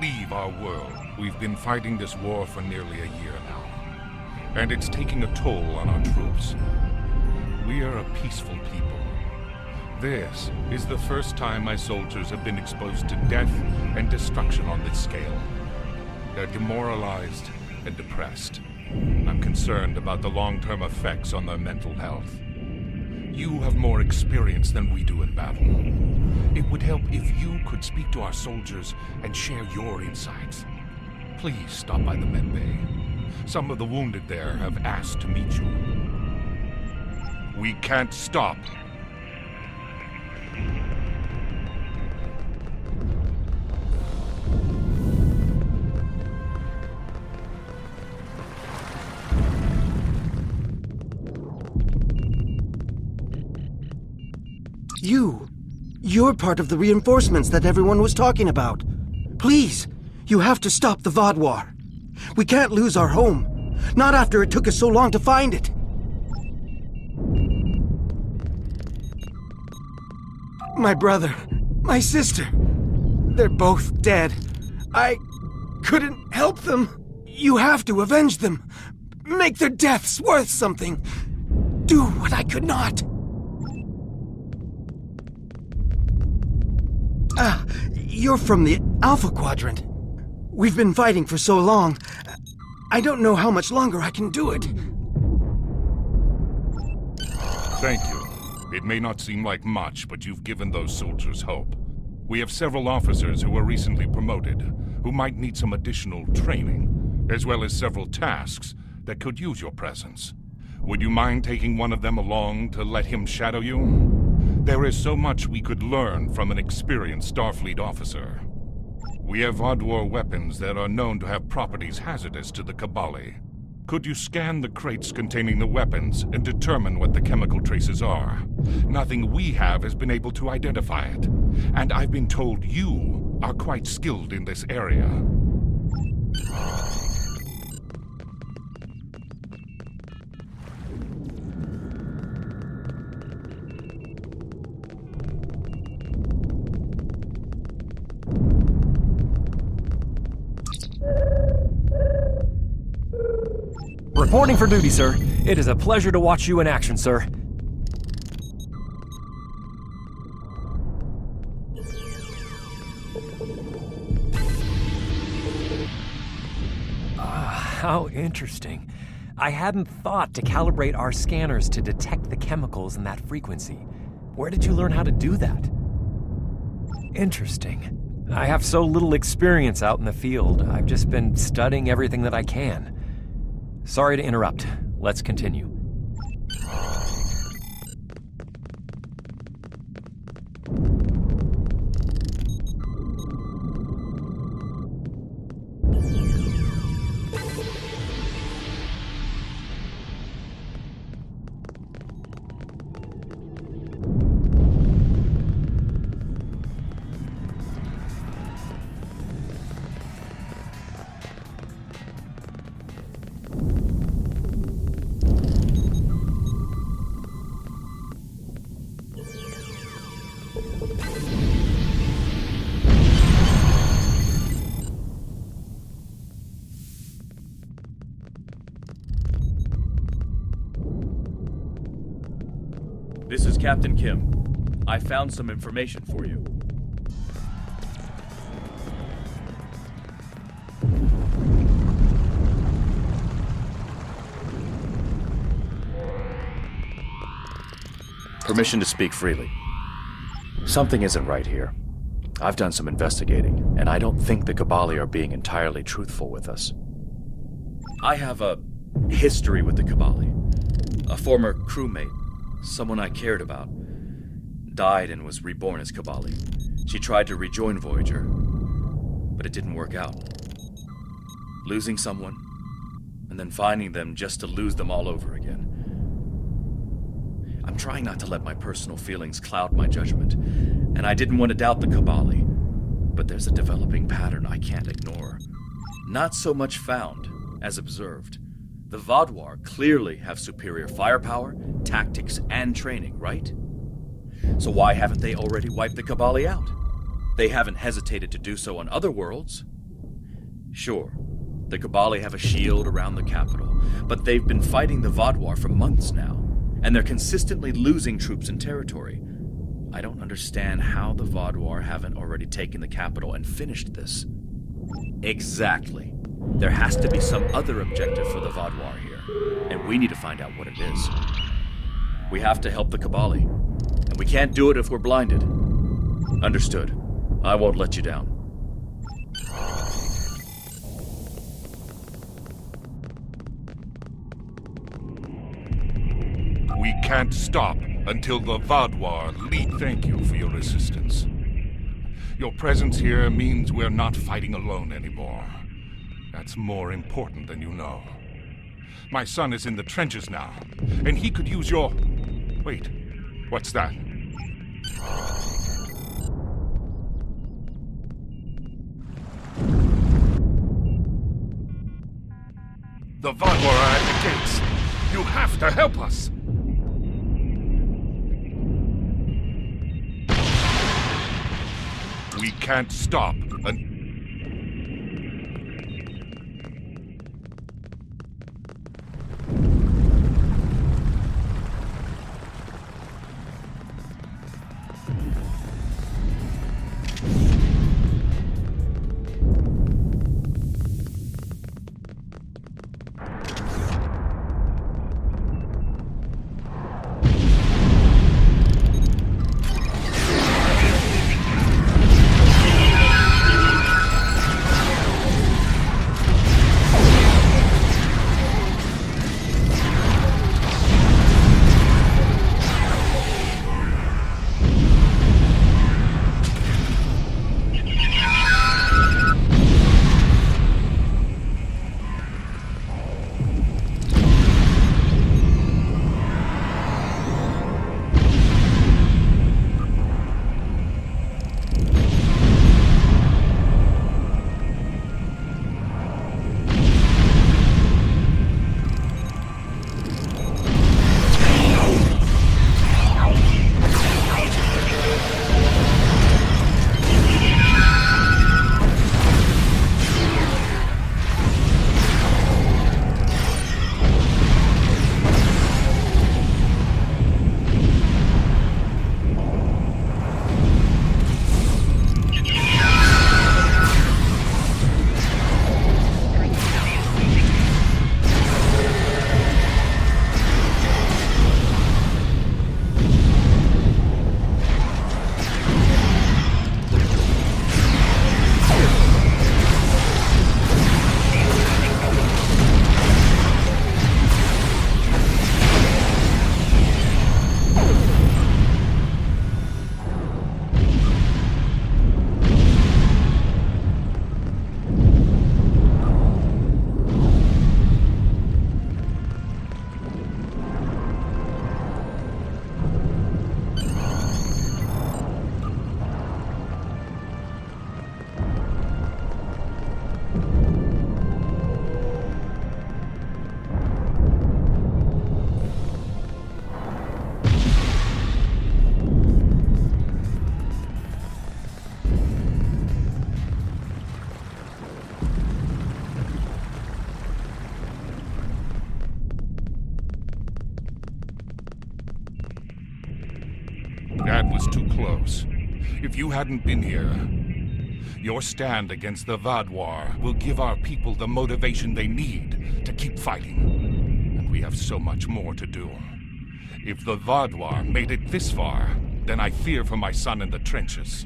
leave our world. We've been fighting this war for nearly a year now, and it's taking a toll on our troops. We are a peaceful people. This is the first time my soldiers have been exposed to death and destruction on this scale. They're demoralized and depressed. I'm concerned about the long-term effects on their mental health. You have more experience than we do in battle. It would help if you could speak to our soldiers and share your insights. Please stop by the med bay. Some of the wounded there have asked to meet you. We can't stop. You're part of the reinforcements that everyone was talking about. Please, you have to stop the Vaadwaur. We can't lose our home. Not after it took us so long to find it. My brother, my sister, they're both dead. I couldn't help them. You have to avenge them. Make their deaths worth something. Do what I could not. You're from the Alpha Quadrant. We've been fighting for so long. I don't know how much longer I can do it. Thank you. It may not seem like much, but you've given those soldiers hope. We have several officers who were recently promoted, who might need some additional training, as well as several tasks that could use your presence. Would you mind taking one of them along to let him shadow you? There is so much we could learn from an experienced Starfleet officer. We have Vaadwaur weapons that are known to have properties hazardous to the Cavalry. Could you scan the crates containing the weapons and determine what the chemical traces are? Nothing we have has been able to identify it, and I've been told you are quite skilled in this area. Reporting for duty, sir. It is a pleasure to watch you in action, sir. How interesting. I hadn't thought to calibrate our scanners to detect the chemicals in that frequency. Where did you learn how to do that? Interesting. I have so little experience out in the field. I've just been studying everything that I can. Sorry to interrupt. Let's continue. This is Captain Kim. I found some information for you. Permission to speak freely. Something isn't right here. I've done some investigating, and I don't think the Cavalry are being entirely truthful with us. I have a history with the Cavalry. A former crewmate, someone I cared about, died and was reborn as Cavalry. She tried to rejoin Voyager, but it didn't work out. Losing someone, and then finding them just to lose them all over again. I'm trying not to let my personal feelings cloud my judgment, and I didn't want to doubt the Cavalry, but there's a developing pattern I can't ignore. Not so much found as observed. The Vaadwaur clearly have superior firepower, tactics, and training, right? So why haven't they already wiped the Cavalry out? They haven't hesitated to do so on other worlds. Sure, the Cavalry have a shield around the capital, but they've been fighting the Vaadwaur for months now, and they're consistently losing troops and territory. I don't understand how the Vaadwaur haven't already taken the capital and finished this. Exactly. There has to be some other objective for the Vaadwaur here, and we need to find out what it is. We have to help the Cavalry, and we can't do it if we're blinded. Understood. I won't let you down. We can't stop until the Vaadwaur lead. Thank you for your assistance. Your presence here means we're not fighting alone anymore. That's more important than you know. My son is in the trenches now, and he could use your... Wait, what's that? The Vaadwaur are at the gates. You have to help us. We can't stop until... That was too close. If you hadn't been here, your stand against the Vaadwaur will give our people the motivation they need to keep fighting. And we have so much more to do. If the Vaadwaur made it this far, then I fear for my son in the trenches.